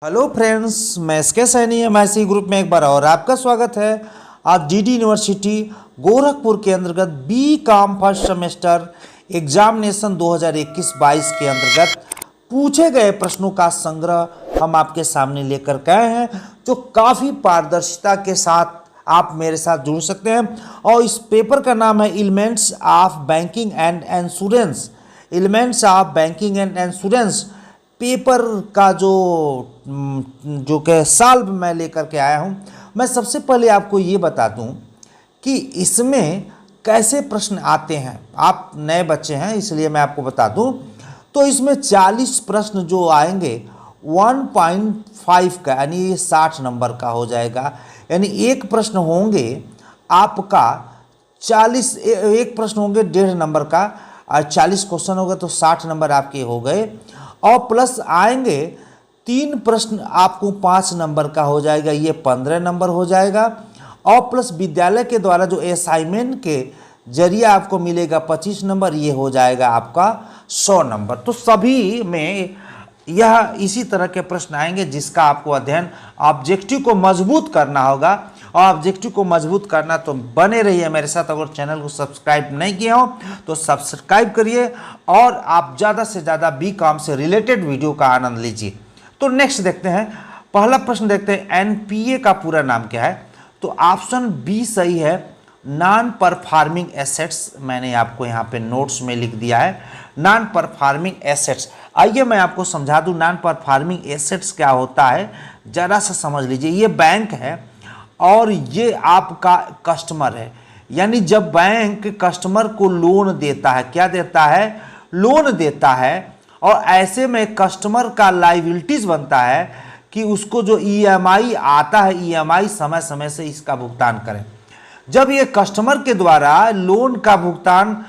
Hello friends, मैं SK Saini MIC group में एक बार और आपका स्वागत है। आज डीडी यूनिवर्सिटी गोरखपुर के अंतर्गत बी.कॉम फर्स्ट सेमेस्टर एग्जामिनेशन 2021-22 के अंतर्गत पूछे गए प्रश्नों का संग्रह हम आपके सामने लेकर के आए हैं, जो काफ़ी पारदर्शिता के साथ आप मेरे साथ जुड़ सकते हैं। और इस पेपर का नाम है elements of banking and insurance. Elements of banking and insurance paper का जो कि सॉल्व मैं लेकर के आया हूँ। मैं सबसे पहले आपको ये बता दूँ कि इसमें कैसे प्रश्न आते हैं। आप नए बच्चे हैं इसलिए मैं आपको बता दूँ, तो इसमें 40 प्रश्न जो आएंगे 1.5 का यानी 60 नंबर का हो जाएगा। यानी एक प्रश्न होंगे आपका 40, एक प्रश्न होंगे 1.5 नंबर का और 40 क्वेश्चन हो गए तो 60 नंबर आपके हो गए। और प्लस आएंगे 3 प्रश्न आपको 5 नंबर का हो जाएगा, ये 15 नंबर हो जाएगा। और प्लस विद्यालय के द्वारा जो असाइनमेंट के जरिए आपको मिलेगा 25 नंबर, ये हो जाएगा आपका 100 नंबर। तो सभी में यह इसी तरह के प्रश्न आएंगे जिसका आपको अध्ययन ऑब्जेक्टिव को मजबूत करना होगा। और ऑब्जेक्टिव को मजबूत करना तो बने रहिए मेरे साथ। अगर चैनल को सब्सक्राइब नहीं किया हो तो सब्सक्राइब करिए और आप ज़्यादा से ज़्यादा बी.कॉम से रिलेटेड वीडियो का आनंद लीजिए। तो नेक्स्ट देखते हैं, पहला प्रश्न देखते हैं, एनपीए का पूरा नाम क्या है। तो ऑप्शन बी सही है, नॉन परफॉर्मिंग एसेट्स। मैंने आपको यहाँ पे नोट्स में लिख दिया है नॉन परफॉर्मिंग एसेट्स। आइए मैं आपको समझा दूं नॉन परफॉर्मिंग एसेट्स क्या होता है, ज़रा सा समझ लीजिए। ये बैंक है और ये आपका कस्टमर है। यानी जब बैंक कस्टमर को लोन देता है, क्या देता है, लोन देता है, और ऐसे में कस्टमर का लायबिलिटीज बनता है कि उसको जो ईएमआई आता है, ईएमआई समय समय से इसका भुगतान करें। जब ये कस्टमर के द्वारा लोन का भुगतान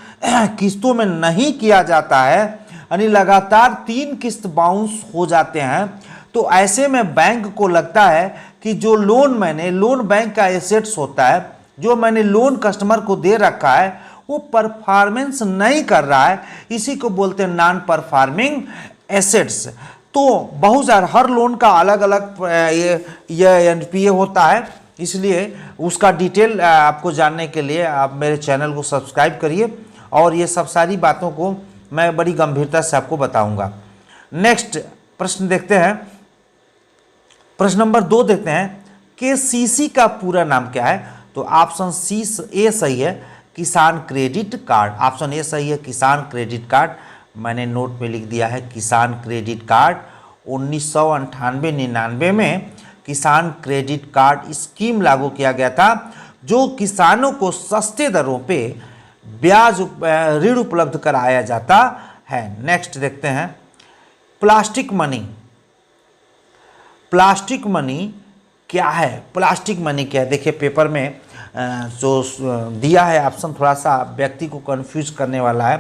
किस्तों में नहीं किया जाता है, यानी लगातार 3 किस्त बाउंस हो जाते हैं, तो ऐसे में बैंक को लगता है कि जो लोन बैंक का एसेट्स होता है, जो मैंने लोन कस्टमर को दे रखा है वो परफॉर्मेंस नहीं कर रहा है, इसी को बोलते हैं नॉन परफॉर्मिंग एसेट्स। तो बहुत सारे हर लोन का अलग अलग ये एनपीए होता है, इसलिए उसका डिटेल आपको जानने के लिए आप मेरे चैनल को सब्सक्राइब करिए और ये सब सारी बातों को मैं बड़ी गंभीरता से आपको बताऊंगा। नेक्स्ट प्रश्न देखते हैं, प्रश्न नंबर 2 देखते हैं, केसीसी का पूरा नाम क्या है। तो ऑप्शन सी ए सही है, किसान क्रेडिट कार्ड। ऑप्शन ए सही है, किसान क्रेडिट कार्ड। मैंने नोट में लिख दिया है किसान क्रेडिट कार्ड। 1998-99 में किसान क्रेडिट कार्ड स्कीम लागू किया गया था, जो किसानों को सस्ते दरों पे ब्याज ऋण उपलब्ध कराया जाता है। नेक्स्ट देखते हैं, प्लास्टिक मनी। प्लास्टिक मनी क्या है, प्लास्टिक मनी क्या है। देखिए पेपर में जो दिया है ऑप्शन थोड़ा सा व्यक्ति को कंफ्यूज करने वाला है।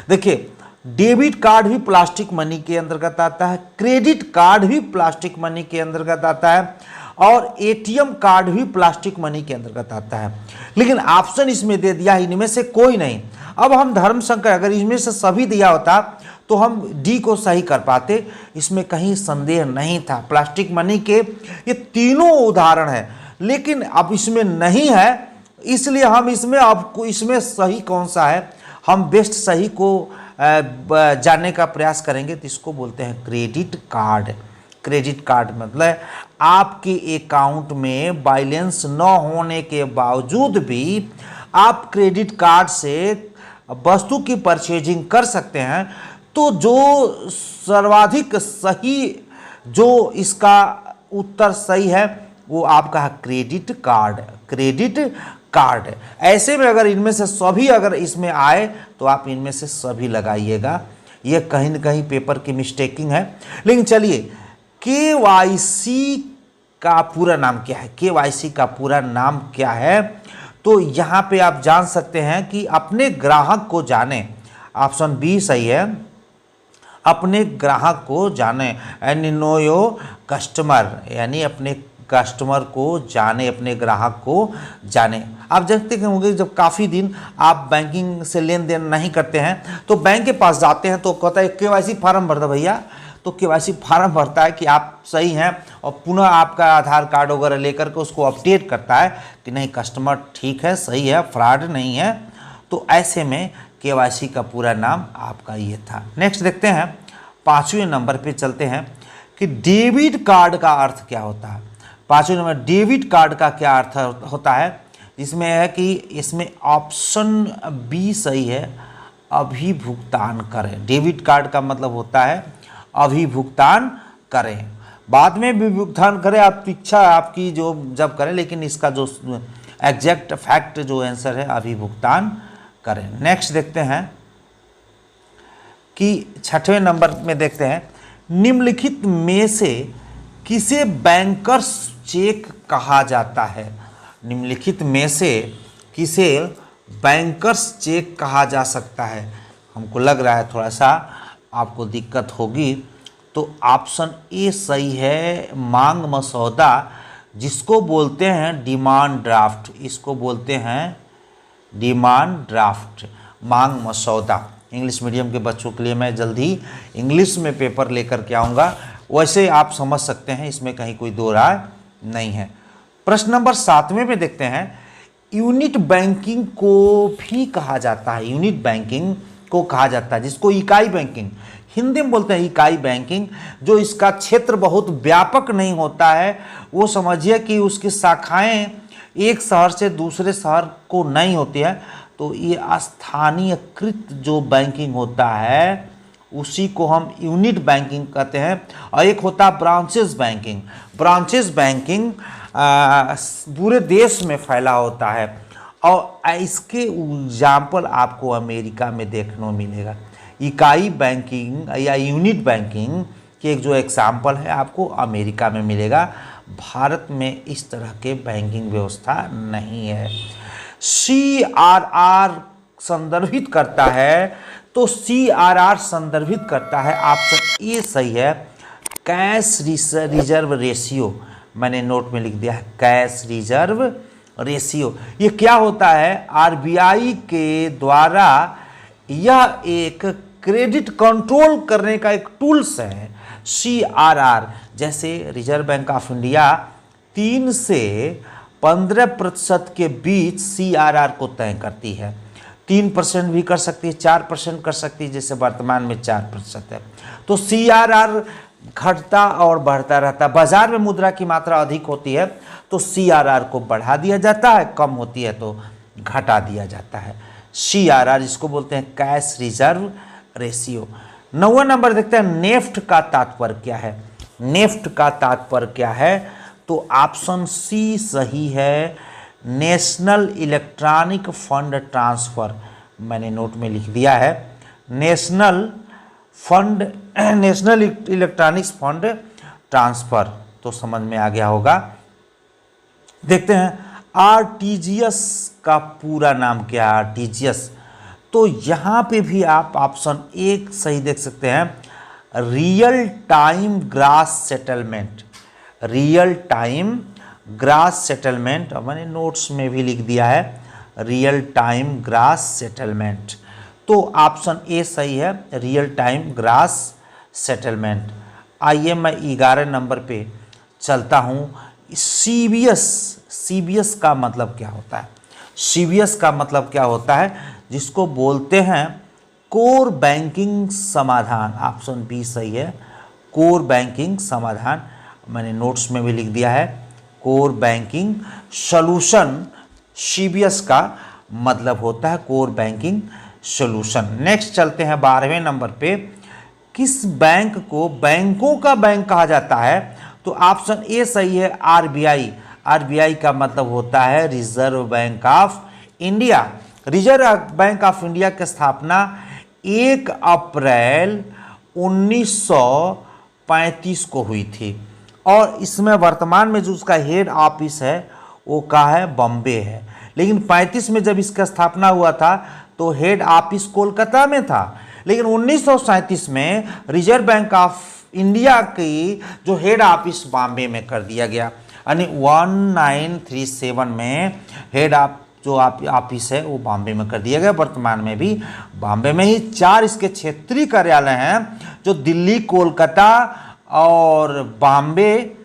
देखिए डेबिट कार्ड भी प्लास्टिक मनी के अंतर्गत आता है, क्रेडिट कार्ड भी प्लास्टिक मनी के अंतर्गत आता है, और एटीएम कार्ड भी प्लास्टिक मनी के अंतर्गत आता है। लेकिन ऑप्शन इसमें दे दिया इनमें से कोई नहीं। अब हम धर्म संकर, अगर इसमें से सभी दिया होता तो हम डी को सही कर पाते, इसमें कहीं संदेह नहीं था। प्लास्टिक मनी के ये तीनों उदाहरण है, लेकिन अब इसमें नहीं है, इसलिए हम इसमें आपको इसमें सही कौन सा है, हम बेस्ट सही को जानने का प्रयास करेंगे। तो इसको बोलते हैं क्रेडिट कार्ड। क्रेडिट कार्ड मतलब आपके अकाउंट में बैलेंस न होने के बावजूद भी आप क्रेडिट कार्ड से वस्तु की परचेजिंग कर सकते हैं। तो जो सर्वाधिक सही, जो इसका उत्तर सही है वो आपका है क्रेडिट कार्ड। Credit card. ऐसे में अगर इनमें से सभी अगर इसमें आए तो आप इनमें से सभी लगाइएगा, ये कहीं न कहीं पेपर की मिस्टेकिंग है। लेकिन चलिए, केवाईसी का पूरा नाम क्या है। केवाईसी का पूरा नाम क्या है, तो यहाँ पे आप जान सकते हैं कि अपने ग्राहक को जाने। ऑप्शन बी सही है, अपने ग्राहक को जाने, यानी नो योर कस्टमर, यानी अपने कस्टमर को जाने, अपने ग्राहक को जाने। आप जानते होंगे जब काफ़ी दिन आप बैंकिंग से लेन देन नहीं करते हैं तो बैंक के पास जाते हैं तो कहता है केवाईसी फॉर्म भर दो भैया, तो केवाईसी फार्म भरता है कि आप सही हैं और पुनः आपका आधार कार्ड वगैरह लेकर के उसको अपडेट करता है कि नहीं कस्टमर ठीक है, सही है, फ्रॉड नहीं है। तो ऐसे में केवाईसी का पूरा नाम आपका ये था। नेक्स्ट देखते हैं 5वें नंबर पे चलते हैं कि डेबिट कार्ड का अर्थ क्या होता है। 5वें नंबर डेबिट कार्ड का क्या अर्थ होता है, जिसमें है कि इसमें ऑप्शन बी सही है, अभी भुगतान करें। डेबिट कार्ड का मतलब होता है अभी भुगतान करें, बाद में भी भुगतान करें, आप इच्छा आपकी जो जब करें, लेकिन इसका जो एग्जैक्ट फैक्ट जो आंसर है अभी भुगतान करें। नेक्स्ट देखते हैं कि 6वें नंबर में देखते हैं निम्नलिखित में से किसे बैंकर्स चेक कहा जाता है। निम्नलिखित में से किसे बैंकर्स चेक कहा जा सकता है। हमको लग रहा है थोड़ा सा आपको दिक्कत होगी, तो ऑप्शन ए सही है, मांग मसौदा, जिसको बोलते हैं डिमांड ड्राफ्ट। इसको बोलते हैं डिमांड ड्राफ्ट, मांग मसौदा। इंग्लिश मीडियम के बच्चों के लिए मैं जल्दी इंग्लिश में पेपर लेकर के आऊँगा, वैसे आप समझ सकते हैं, इसमें कहीं कोई दो राय नहीं है। प्रश्न नंबर 7वें में देखते हैं यूनिट बैंकिंग को भी कहा जाता है। यूनिट बैंकिंग को कहा जाता है, जिसको इकाई बैंकिंग हिंदी में बोलते हैं, इकाई बैंकिंग। जो इसका क्षेत्र बहुत व्यापक नहीं होता है, वो समझिए कि उसकी शाखाएं एक शहर से दूसरे शहर को नहीं होती है, तो ये स्थानीयकृत जो बैंकिंग होता है उसी को हम यूनिट बैंकिंग कहते हैं। और एक होता है ब्रांचेस बैंकिंग। ब्रांचेस बैंकिंग पूरे देश में फैला होता है, और इसके एग्जाम्पल आपको अमेरिका में देखने को मिलेगा। इकाई बैंकिंग या यूनिट बैंकिंग के एक जो एग्जाम्पल है आपको अमेरिका में मिलेगा। भारत में इस तरह के बैंकिंग व्यवस्था नहीं है। CRR संदर्भित करता है, तो CRR संदर्भित करता है, ऑप्शन ए सही है, कैश रिजर्व रेशियो। मैंने नोट में लिख दिया है कैश रिजर्व रेशियो। ये क्या होता है, RBI के द्वारा यह एक क्रेडिट कंट्रोल करने का एक टूल्स है। CRR जैसे रिजर्व बैंक ऑफ इंडिया 3 से 15% के बीच CRR को तय करती है। 3% भी कर सकती है, 4% कर सकती है, जैसे वर्तमान में 4% है। तो CRR घटता और बढ़ता रहता है। बाजार में मुद्रा की मात्रा अधिक होती है तो CRR को बढ़ा दिया जाता है, कम होती है तो घटा दिया जाता है। CRR इसको बोलते हैं कैश रिजर्व रेशियो। 9वां नंबर देखते हैं नेफ्ट का तात्पर्य क्या है। नेफ्ट का तात्पर्य क्या है, तो ऑप्शन सी सही है, नेशनल इलेक्ट्रॉनिक फंड ट्रांसफर। मैंने नोट में लिख दिया है नेशनल इलेक्ट्रॉनिक्स फंड ट्रांसफर, तो समझ में आ गया होगा। देखते हैं RTGS का पूरा नाम क्या है। RTGS, तो यहाँ पे भी आप ऑप्शन एक सही देख सकते हैं, real time gross settlement. Real time gross settlement, और मैंने नोट्स में भी लिख दिया है रियल टाइम ग्रास सेटलमेंट। तो ऑप्शन ए सही है, रियल टाइम ग्रास सेटलमेंट। आइए मैं 11 नंबर पे चलता हूँ। CBS का मतलब क्या होता है। CBS का मतलब क्या होता है, जिसको बोलते हैं कोर बैंकिंग समाधान। ऑप्शन बी सही है, कोर बैंकिंग समाधान। मैंने नोट्स में भी लिख दिया है कोर बैंकिंग सॉल्यूशन। CBS का मतलब होता है कोर बैंकिंग सॉल्यूशन। नेक्स्ट चलते हैं 12वें नंबर पे, किस बैंक को बैंकों का बैंक कहा जाता है, तो ऑप्शन ए सही है, RBI। RBI का मतलब होता है reserve bank of India. Reserve bank of India की स्थापना 1 अप्रैल 1935 को हुई थी, और इसमें वर्तमान में जो उसका हेड ऑफिस है वो कहाँ है, बॉम्बे है। लेकिन 35 में जब इसका स्थापना हुआ था तो हेड ऑफिस कोलकाता में था, लेकिन 1937 में रिजर्व बैंक ऑफ इंडिया की जो हेड ऑफिस बॉम्बे में कर दिया गया। यानी 1937 में हेड जो ऑफिस है वो बॉम्बे में कर दिया गया। वर्तमान में भी बॉम्बे में ही 4 इसके क्षेत्रीय कार्यालय हैं, जो दिल्ली, कोलकाता और बॉम्बे,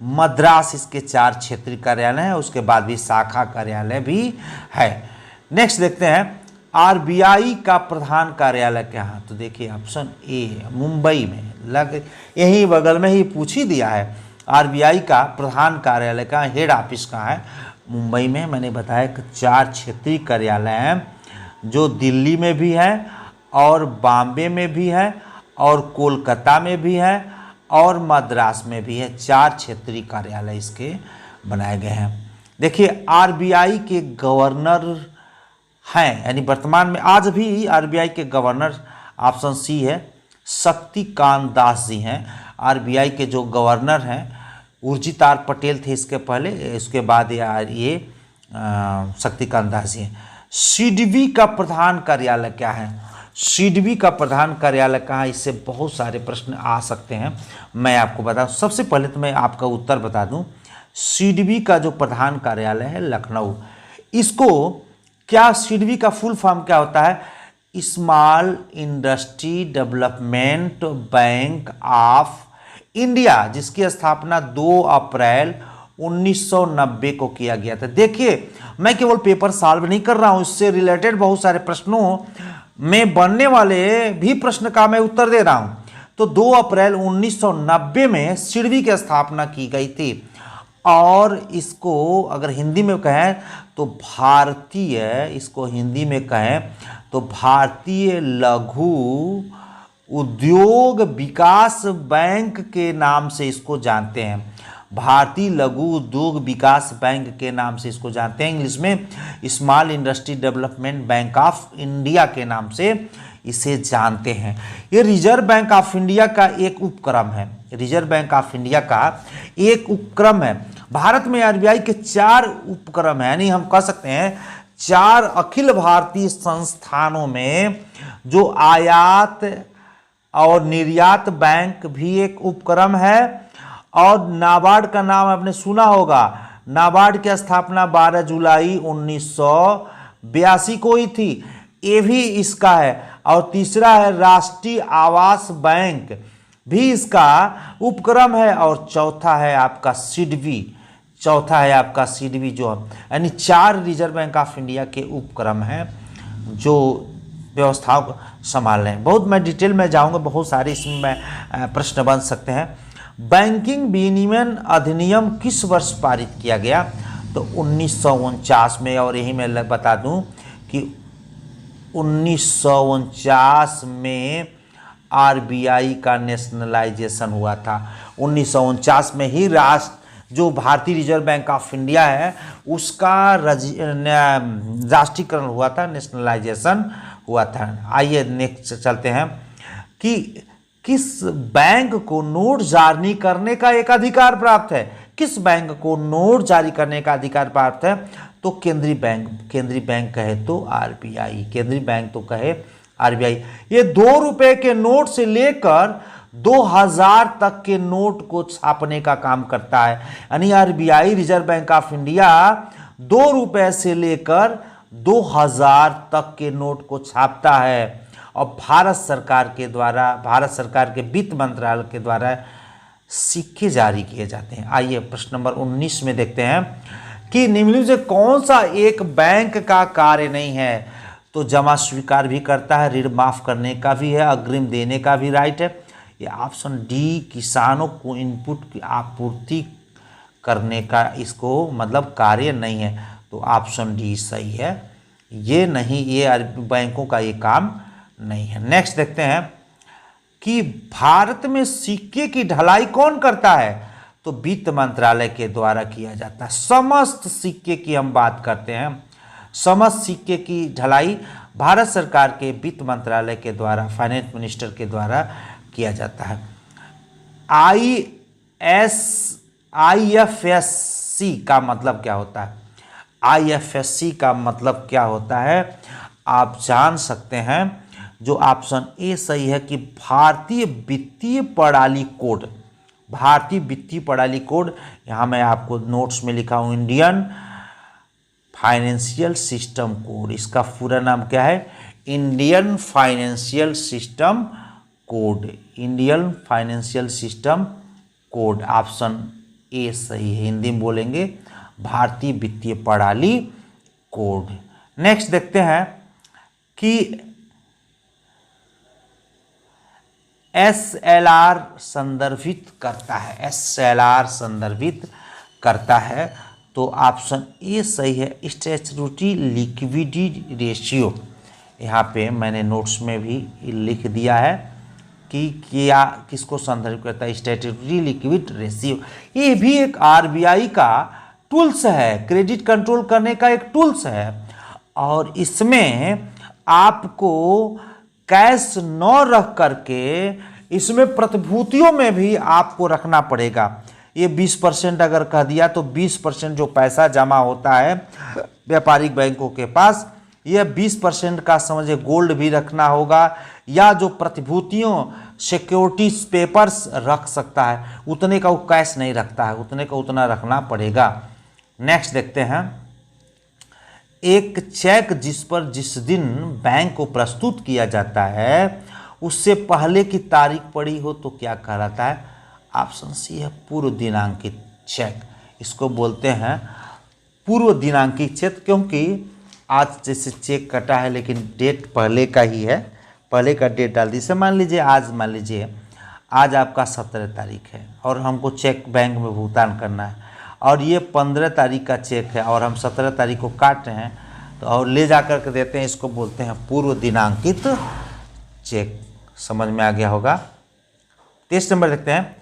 मद्रास इसके 4 क्षेत्रीय कार्यालय हैं। उसके बाद भी शाखा कार्यालय भी है। नेक्स्ट देखते हैं आरबीआई का प्रधान कार्यालय कहाँ है। तो देखिए ऑप्शन ए मुंबई में, लग यही बगल में ही पूछ ही दिया है। आरबीआई का प्रधान कार्यालय का हेड ऑफिस कहाँ है? मुंबई में। मैंने बताया कि 4 क्षेत्रीय कार्यालय हैं, जो दिल्ली में भी है और बॉम्बे में भी है और कोलकाता में भी है और मद्रास में भी है। 4 क्षेत्रीय कार्यालय इसके बनाए गए हैं। देखिए आरबीआई के गवर्नर हैं, यानी वर्तमान में आज भी आरबीआई के गवर्नर ऑप्शन सी है, शक्तिकांत दास जी हैं। आरबीआई के जो गवर्नर हैं, उर्जित आर पटेल थे इसके पहले, इसके बाद ये शक्तिकांत दास जी हैं। सिडबी का प्रधान कार्यालय क्या है? सिडबी का प्रधान कार्यालय कहाँ है? इससे बहुत सारे प्रश्न आ सकते हैं, मैं आपको बताऊं। सबसे पहले तो मैं आपका उत्तर बता दूं, सिडबी का जो प्रधान कार्यालय है लखनऊ। इसको क्या, सिडबी का फुल फॉर्म क्या होता है? Small industry development bank of India, जिसकी स्थापना 2 अप्रैल 1990 को किया गया था। देखिए मैं केवल पेपर सॉल्व नहीं कर रहा हूं, इससे रिलेटेड बहुत सारे प्रश्नों में बनने वाले भी प्रश्न का मैं उत्तर दे रहा हूं। तो 2 अप्रैल 1990 में सिडबी की स्थापना की गई थी और इसको अगर हिंदी में कहें तो भारतीय, इसको हिंदी में कहें तो भारतीय लघु उद्योग विकास बैंक के नाम से इसको जानते हैं। भारतीय लघु उद्योग विकास बैंक के नाम से इसको जानते हैं। इंग्लिश में small industry development bank of India के नाम से इसे जानते हैं। ये रिजर्व बैंक ऑफ इंडिया का एक उपक्रम है। रिजर्व बैंक ऑफ इंडिया का एक उपक्रम है। भारत में आरबीआई के 4 उपक्रम हैं, यानी हम कह सकते हैं 4 अखिल भारतीय संस्थानों में, जो आयात और निर्यात बैंक भी एक उपक्रम है। और नाबार्ड का नाम आपने सुना होगा। नाबार्ड की स्थापना 12 जुलाई 1982 को ही थी, ये भी इसका है। और तीसरा है राष्ट्रीय आवास बैंक, भी इसका उपक्रम है। और चौथा है आपका सिडबी, जो यानी 4 रिजर्व बैंक ऑफ इंडिया के उपक्रम हैं जो व्यवस्थाओं को संभाल रहे हैं। बहुत मैं डिटेल में जाऊंगा, बहुत सारे इसमें प्रश्न बन सकते हैं। बैंकिंग विनियमन अधिनियम किस वर्ष पारित किया गया? तो 1949 में। और यही मैं बता दूं कि 1949 में आरबीआई का नेशनलाइजेशन हुआ था। 1949 में ही जो भारतीय रिजर्व बैंक ऑफ इंडिया है उसका राष्ट्रीयकरण हुआ था, नेशनलाइजेशन हुआ था। आइए नेक्स्ट चलते हैं कि किस बैंक को नोट जारी करने का एक अधिकार प्राप्त है? किस बैंक को नोट जारी करने का अधिकार प्राप्त है? तो केंद्रीय बैंक कहे तो आरबीआई, केंद्रीय बैंक तो कहे आरबीआई। ये 2 रुपए के नोट से लेकर 2000 तक के नोट को छापने का काम करता है। यानी RBI, reserve bank of India 2 रुपए से लेकर 2000 तक के नोट को छापता है। और भारत सरकार के वित्त मंत्रालय के द्वारा सिक्के जारी किए जाते हैं। आइए प्रश्न नंबर 19 में देखते हैं कि निम्नलिखित से कौन सा एक बैंक का कार्य नहीं है? तो जमा स्वीकार भी करता है, ऋण माफ करने का भी है, अग्रिम देने का भी राइट है। ये ऑप्शन डी, किसानों को इनपुट की आपूर्ति करने का इसको मतलब कार्य नहीं है। तो ऑप्शन डी सही है, ये नहीं, ये बैंकों का ये काम नहीं है। नेक्स्ट देखते हैं कि भारत में सिक्के की ढलाई कौन करता है? तो वित्त मंत्रालय के द्वारा किया जाता है। समस्त सिक्के की हम बात करते हैं, समस्त सिक्के की ढलाई भारत सरकार के वित्त मंत्रालय के द्वारा, फाइनेंस मिनिस्टर के द्वारा किया जाता है। आईएफएससी का मतलब क्या होता है? आईएफएससी का मतलब क्या होता है आप जान सकते हैं। जो ऑप्शन ए सही है कि भारतीय वित्तीय प्रणाली कोड, भारतीय वित्तीय प्रणाली कोड। यहाँ मैं आपको नोट्स में लिखा हूँ इंडियन फाइनेंशियल सिस्टम कोड, इसका पूरा नाम क्या है? Indian financial system code, Indian financial system code. Option A सही है, हिंदी में बोलेंगे भारतीय वित्तीय प्रणाली कोड। नेक्स्ट देखते हैं कि SLR संदर्भित करता है, SLR संदर्भित करता है, तो ऑप्शन ए सही है, स्टैट्यूटरी लिक्विडिटी रेशियो। यहाँ पे मैंने नोट्स में भी लिख दिया है कि क्या किसको संदर्भित करता है, स्टैट्यूटरी लिक्विड रेशियो। ये भी एक RBI का टूल्स है, क्रेडिट कंट्रोल करने का एक टूल्स है, और इसमें आपको कैश न रख करके इसमें प्रतिभूतियों में भी आपको रखना पड़ेगा। ये 20% अगर कह दिया तो 20% जो पैसा जमा होता है व्यापारिक बैंकों के पास, यह 20% का समझे गोल्ड भी रखना होगा, या जो प्रतिभूतियों सिक्योरिटीज पेपर्स रख सकता है, उतने का वो कैश नहीं रखता है, उतने का उतना रखना पड़ेगा। नेक्स्ट देखते हैं, एक चेक जिस पर जिस दिन बैंक को प्रस्तुत किया जाता है उससे पहले की तारीख पड़ी हो तो क्या कहलाता है? ऑप्शन सी है, पूर्व दिनांकित चेक। इसको बोलते हैं पूर्व दिनांकित चेक, क्योंकि आज जैसे चेक कटा है लेकिन डेट पहले का ही है, पहले का डेट डाल दी। जैसे मान लीजिए आज आपका 17 तारीख है और हमको चेक बैंक में भुगतान करना है, और ये 15 तारीख का चेक है और हम 17 तारीख को काट रहे हैं, तो और ले जा कर के देते हैं, इसको बोलते हैं पूर्व दिनांकित चेक। समझ में आ गया होगा। 23 नंबर देखते हैं,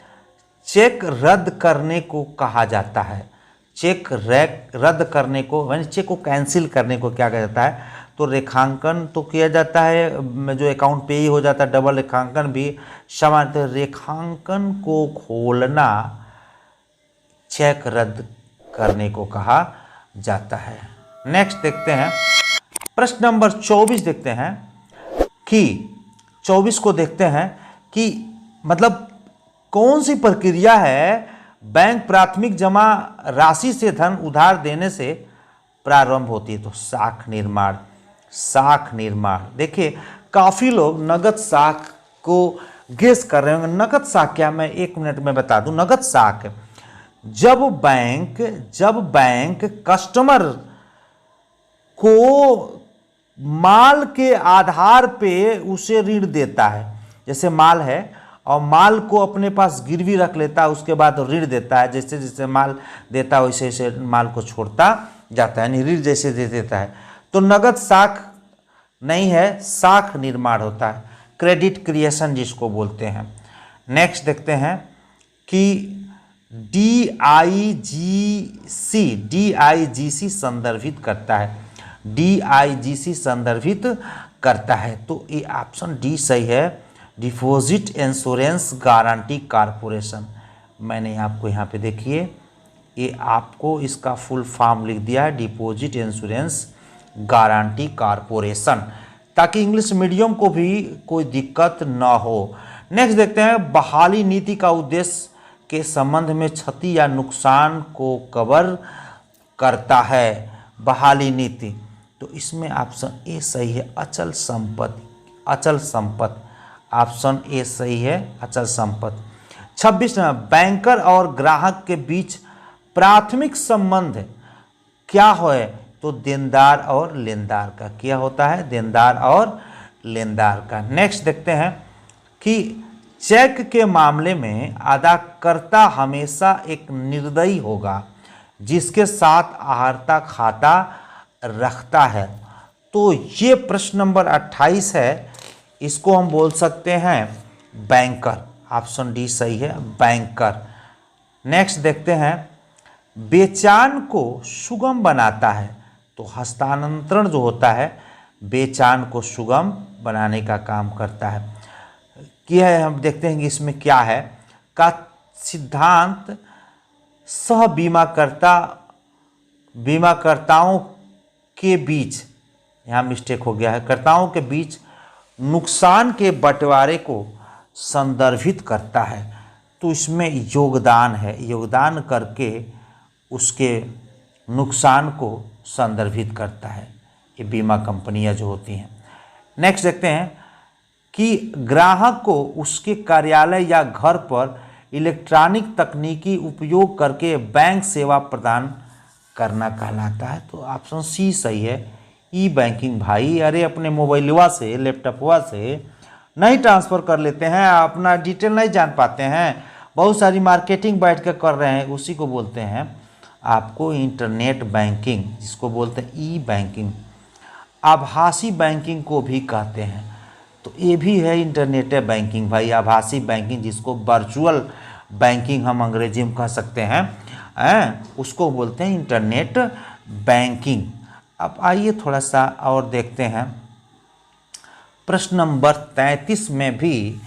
चेक रद्द करने को कहा जाता है। चेक रद्द करने को यानी चेक को कैंसिल करने को क्या कहा जाता है? तो रेखांकन तो किया जाता है, जो अकाउंट पे ही हो जाता है, डबल रेखांकन भी सामान्य। रेखांकन को खोलना चेक रद्द करने को कहा जाता है। नेक्स्ट देखते हैं, प्रश्न नंबर 24 देखते हैं कि 24 को देखते हैं कि मतलब कौन सी प्रक्रिया है बैंक प्राथमिक जमा राशि से धन उधार देने से प्रारंभ होती है? तो साख निर्माण, साख निर्माण। देखिए काफ़ी लोग नगद साख को गेस कर रहे होंगे। नगद साख क्या, मैं 1 मिनट में बता दूं। नगद साख जब बैंक कस्टमर को माल के आधार पे उसे ऋण देता है, जैसे माल है और माल को अपने पास गिरवी रख लेता है, उसके बाद ऋण देता है, जैसे जैसे माल देता है वैसे वैसे माल को छोड़ता जाता है, यानी ऋण जैसे दे देता है। तो नगद साख नहीं है, साख निर्माण होता है, क्रेडिट क्रिएशन जिसको बोलते हैं। नेक्स्ट देखते हैं कि DIGC संदर्भित करता है, DIGC संदर्भित करता है, तो ये ऑप्शन डी सही है, डिपॉजिट इंश्योरेंस गारंटी कॉरपोरेशन। मैंने आपको यहाँ पे देखिए, ये आपको इसका फुल फॉर्म लिख दिया है, डिपॉजिट इंश्योरेंस गारंटी कॉरपोरेशन, ताकि इंग्लिश मीडियम को भी कोई दिक्कत ना हो। नेक्स्ट देखते हैं, बहाली नीति का उद्देश्य के संबंध में क्षति या नुकसान को कवर करता है। बहाली नीति, तो इसमें ऑप्शन ए सही है, अचल संपत्ति, अचल संपत्ति। ऑप्शन ए सही है, अचल संपत्ति। 26 बैंकर और ग्राहक के बीच प्राथमिक संबंध क्या है? तो देनदार और लेनदार का। क्या होता है? देनदार और लेनदार का। नेक्स्ट देखते हैं कि चेक के मामले में अदाकर्ता हमेशा एक निर्दयी होगा जिसके साथ आहर्ता खाता रखता है। तो ये प्रश्न नंबर 28 है, इसको हम बोल सकते हैं बैंकर। ऑप्शन डी सही है, बैंकर। नेक्स्ट देखते हैं, बेचान को सुगम बनाता है। तो हस्तांतरण जो होता है बेचान को सुगम बनाने का काम करता है। क्या है, हम देखते हैं कि इसमें क्या है का सिद्धांत सह बीमाकर्ताओं के बीच, यहाँ मिस्टेक हो गया है, कर्ताओं के बीच नुकसान के बंटवारे को संदर्भित करता है। तो इसमें योगदान है, योगदान करके उसके नुकसान को संदर्भित करता है, ये बीमा कंपनियां जो होती हैं। नेक्स्ट देखते हैं कि ग्राहक को उसके कार्यालय या घर पर इलेक्ट्रॉनिक तकनीकी उपयोग करके बैंक सेवा प्रदान करना कहलाता है। तो ऑप्शन सी सही है, ई बैंकिंग भाई। अरे अपने मोबाइलवा से, लैपटॉपवा से नहीं ट्रांसफ़र कर लेते हैं, अपना डिटेल नहीं जान पाते हैं, बहुत सारी मार्केटिंग बैठ कर कर रहे हैं, उसी को बोलते हैं आपको इंटरनेट बैंकिंग, जिसको बोलते हैं ई बैंकिंग। आभासी बैंकिंग को भी कहते हैं, तो ये भी है इंटरनेट बैंकिंग भाई, आभासी बैंकिंग, जिसको वर्चुअल बैंकिंग हम अंग्रेजी में कह सकते हैं, उसको बोलते हैं इंटरनेट बैंकिंग। अब आइए थोड़ा सा और देखते हैं। प्रश्न नंबर 33 में भी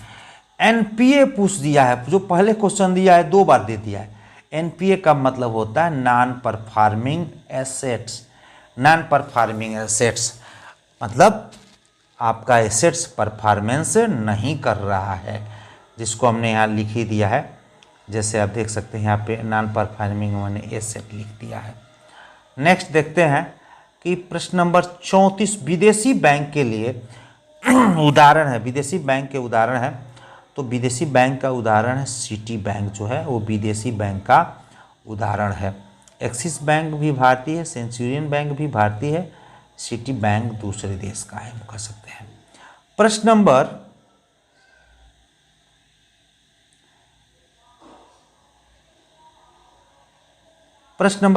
एनपीए पूछ दिया है, जो पहले क्वेश्चन दिया है 2 बार दे दिया है। एनपीए का मतलब होता है non performing assets. Non performing assets मतलब आपका एसेट्स परफॉर्मेंस नहीं कर रहा है, जिसको हमने यहाँ लिख ही दिया है। जैसे आप देख सकते हैं यहाँ पे नॉन परफॉर्मिंग मैंने एसेट लिख दिया है। नेक्स्ट देखते हैं कि प्रश्न नंबर 34 विदेशी बैंक के लिए उदाहरण है, विदेशी बैंक के उदाहरण है। तो विदेशी बैंक का उदाहरण है सिटी बैंक, जो है वो विदेशी बैंक का उदाहरण है। एक्सिस बैंक भी भारतीय है, सेंचुरियन बैंक भी भारतीय है, सिटी बैंक दूसरे देश का है, कह सकते हैं। प्रश्न नंबर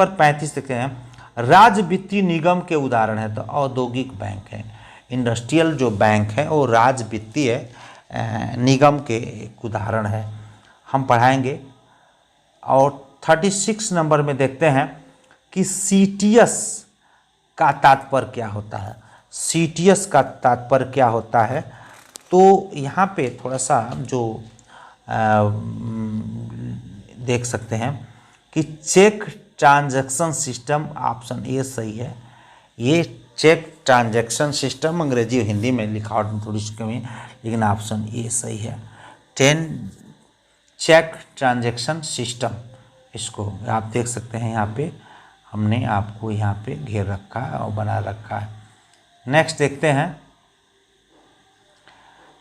35 देखते हैं। राज्य वित्तीय निगम के उदाहरण है, तो औद्योगिक बैंक है, इंडस्ट्रियल जो बैंक है वो राज्य वित्तीय निगम के एक उदाहरण है, हम पढ़ाएंगे। और 36 नंबर में देखते हैं कि सीटीएस का तात्पर्य क्या होता है। सीटीएस का तात्पर्य क्या होता है, तो यहाँ पे थोड़ा सा जो देख सकते हैं कि check transaction system, option A सही है। ये चेक ट्रांजैक्शन सिस्टम अंग्रेजी और हिंदी में लिखावट में थोड़ी सी कमी है, लेकिन ऑप्शन ए सही है। 10 चेक ट्रांजैक्शन सिस्टम, इसको आप देख सकते हैं, यहाँ पे हमने आपको यहाँ पे घेर रखा है और बना रखा है। नेक्स्ट देखते हैं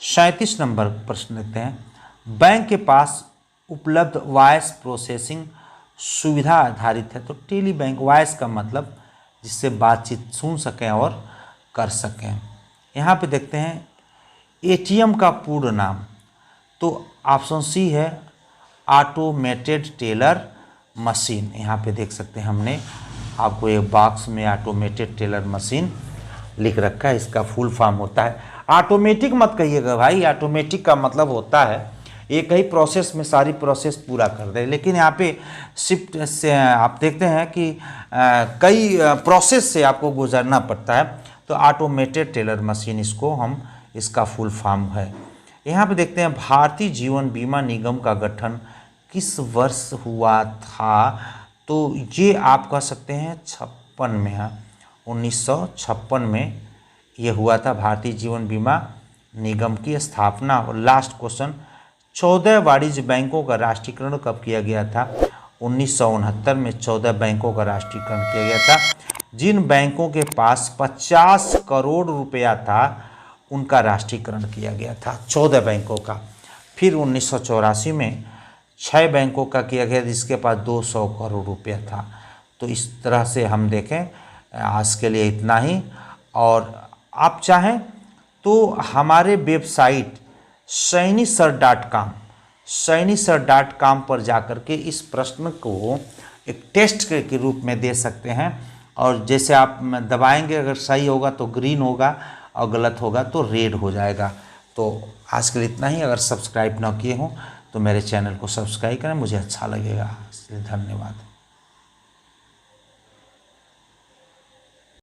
37 नंबर प्रश्न देखते हैं। बैंक के पास उपलब्ध वॉइस प्रोसेसिंग सुविधा आधारित है, तो टेली बैंक, वॉइस का मतलब जिससे बातचीत सुन सकें और कर सकें। यहाँ पे देखते हैं एटीएम का पूर्ण नाम, तो ऑप्शन सी है ऑटोमेटेड टेलर मशीन। यहाँ पे देख सकते हैं हमने आपको एक बॉक्स में ऑटोमेटेड टेलर मशीन लिख रखा है, इसका फुल फॉर्म होता है। ऑटोमेटिक मत कहिएगा भाई, ऑटोमेटिक का मतलब होता है एक ही प्रोसेस में सारी प्रोसेस पूरा कर दे, लेकिन यहाँ पे शिफ्ट से आप देखते हैं कि कई प्रोसेस से आपको गुजरना पड़ता है, तो ऑटोमेटेड टेलर मशीन इसको हम, इसका फुल फॉर्म है। यहाँ पे देखते हैं भारतीय जीवन बीमा निगम का गठन किस वर्ष हुआ था, तो ये आप कह सकते हैं 56 में है, 1956 में ये हुआ था भारतीय जीवन बीमा निगम की स्थापना। और लास्ट क्वेश्चन, 14 वाणिज्य बैंकों का राष्ट्रीयकरण कब किया गया था? 1969 में 14 बैंकों का राष्ट्रीयकरण किया गया था। जिन बैंकों के पास 50 करोड़ रुपया था उनका राष्ट्रीयकरण किया गया था, 14 बैंकों का। फिर 1984 में 6 बैंकों का किया गया जिसके पास 200 करोड़ रुपया था। तो इस तरह से हम देखें, आज के लिए इतना ही। और आप चाहें तो हमारे वेबसाइट सैनिसर.com पर जाकर के इस प्रश्न को एक टेस्ट के रूप में दे सकते हैं, और जैसे आप दबाएंगे अगर सही होगा तो ग्रीन होगा और गलत होगा तो रेड हो जाएगा। तो आज के लिए इतना ही। अगर सब्सक्राइब ना किए हों तो मेरे चैनल को सब्सक्राइब करें, मुझे अच्छा लगेगा। इसलिए धन्यवाद।